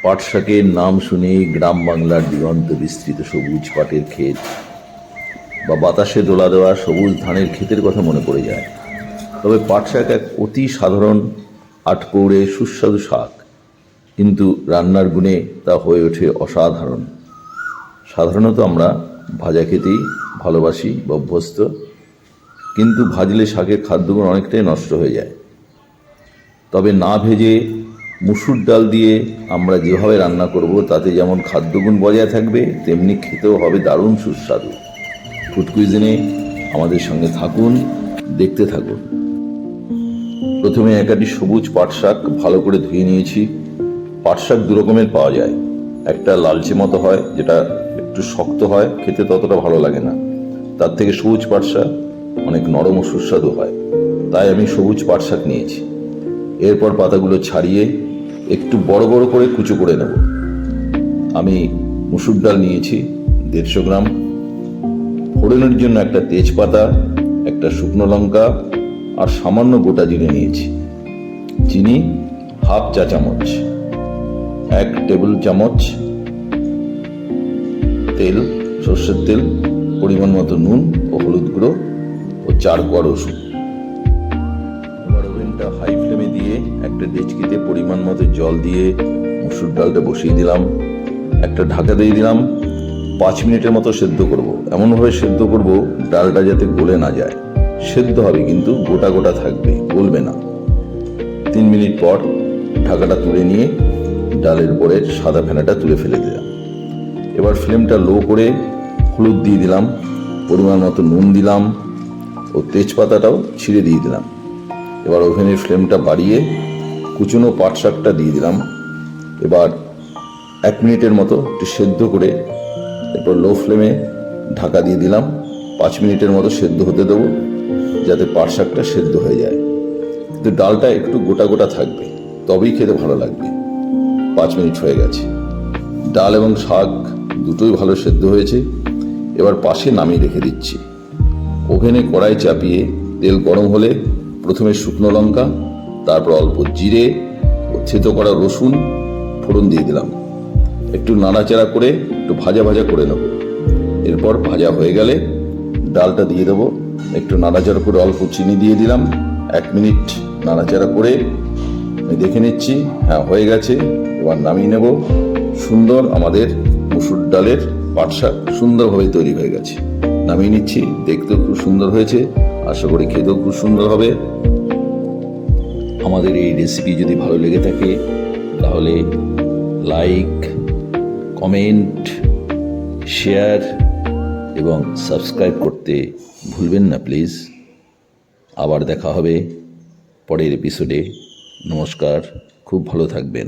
পাট শাকের নাম শুনেই গ্রাম বাংলার দিগন্ত বিস্তৃত সবুজ পাটের ক্ষেত বা বাতাসে দোলা দেওয়া সবুজ ধানের ক্ষেতের কথা মনে পড়ে যায়। তবে পাট শাক এক অতি সাধারণ আটপৌড়ে সুস্বাদু শাক, কিন্তু রান্নার গুণে তা হয়ে ওঠে অসাধারণ। সাধারণত আমরা ভাজা খেতেই ভালোবাসি বা অভ্যস্ত, কিন্তু ভাজলে শাকের খাদ্যগুণ অনেকটাই নষ্ট হয়ে যায়। তবে না ভেজে মুসুর ডাল দিয়ে আমরা যেভাবে রান্না করব তাতে যেমন খাদ্যগুণ বজায় থাকবে, তেমনি খেতেও হবে দারুণ সুস্বাদু। ফুড কুইজিনে আমাদের সঙ্গে থাকুন, দেখতে থাকুন। প্রথমে একাটি সবুজ পাট শাক ভালো করে ধুয়ে নিয়েছি। পাট শাক দু রকমের পাওয়া যায়, একটা লালচে মতো হয়, যেটা একটু শক্ত হয়, খেতে ততটা ভালো লাগে না। তার থেকে সবুজ পাট শাক অনেক নরম ও সুস্বাদু হয়, তাই আমি সবুজ পাট শাক নিয়েছি। এরপর পাতাগুলো ছাড়িয়ে একটু বড় বড় করে কুচো করে নেব। আমি মুসুর ডাল নিয়েছি 150 গ্রাম, ফোড়নের জন্য একটা তেজপাতা, একটা শুকনো লঙ্কা আর সামান্য গোটা জিরে নিয়েছি। চিনি হাফ চা চামচ, 1 টেবিল চামচ তেল, সর্ষের তেল, পরিমাণ মতো নুন ও হলুদ গুঁড়ো ও 4 কোয়া রসুন। এবার ওভেনটা হাই ফ্লেমে দিয়ে একটা ডেচকিতে পরিমাণ মতো জল দিয়ে মুসুর ডালটা বসিয়ে দিলাম। একটা ঢাকা দিয়ে দিলাম। 5 মিনিটের মতো সেদ্ধ করব। এমনভাবে সেদ্ধ করব ডালটা যাতে গলে না যায়। সেদ্ধ হবে কিন্তু গোটা গোটা থাকবে, গলবে না। 3 মিনিট পর ঢাকাটা তুলে নিয়ে ডালের উপরের সাদা ফেনাটা তুলে ফেলে দিলাম। এবার ফ্লেমটা লো করে হলুদ দিয়ে দিলাম, পরিমাণ মতো নুন দিলাম ও তেজপাতাটাও ছিঁড়ে দিয়ে দিলাম। এবার ওভেনের ফ্লেমটা বাড়িয়ে কুচনো পাট শাকটা দিয়ে দিলাম। এবার 1 মিনিটের মতো একটু সেদ্ধ করে এরপর লো ফ্লেমে ঢাকা দিয়ে দিলাম। 5 মিনিটের মতো সেদ্ধ হতে দেবো, যাতে পাট শাকটা সেদ্ধ হয়ে যায়, কিন্তু ডালটা একটু গোটা গোটা থাকবে, তবেই খেতে ভালো লাগবে। 5 মিনিট হয়ে গেছে, ডাল এবং শাক দুটোই ভালো সেদ্ধ হয়েছে। এবার পাশে নামিয়ে রেখে দিচ্ছি। ওভেনে কড়াই চাপিয়ে তেল গরম হলে প্রথমে শুকনো লঙ্কা, তারপর অল্প জিরে ও থেতো করা রসুন ফোড়ন দিয়ে দিলাম। একটু নাড়াচাড়া করে একটু ভাজা ভাজা করে নেব। এরপর ভাজা হয়ে গেলে ডালটা দিয়ে দেবো। একটু নাড়াচাড়া করে অল্প চিনি দিয়ে দিলাম। 1 মিনিট নাড়াচাড়া করে আমি দেখে নিচ্ছি, হ্যাঁ হয়ে গেছে। এবার নামিয়ে নেব। সুন্দর আমাদের মুসুর ডালের পাট শাক সুন্দরভাবে তৈরি হয়ে গেছে। নামিয়ে নিচ্ছি। দেখতেও খুব সুন্দর হয়েছে, আশা করি খেতেও খুব সুন্দর হবে। আমাদের এই রেসিপি যদি ভালো লেগে থাকে তাহলে লাইক, কমেন্ট, শেয়ার এবং সাবস্ক্রাইব করতে ভুলবেন না প্লিজ। আবার দেখা হবে পরের এপিসোডে। নমস্কার, খুব ভালো থাকবেন।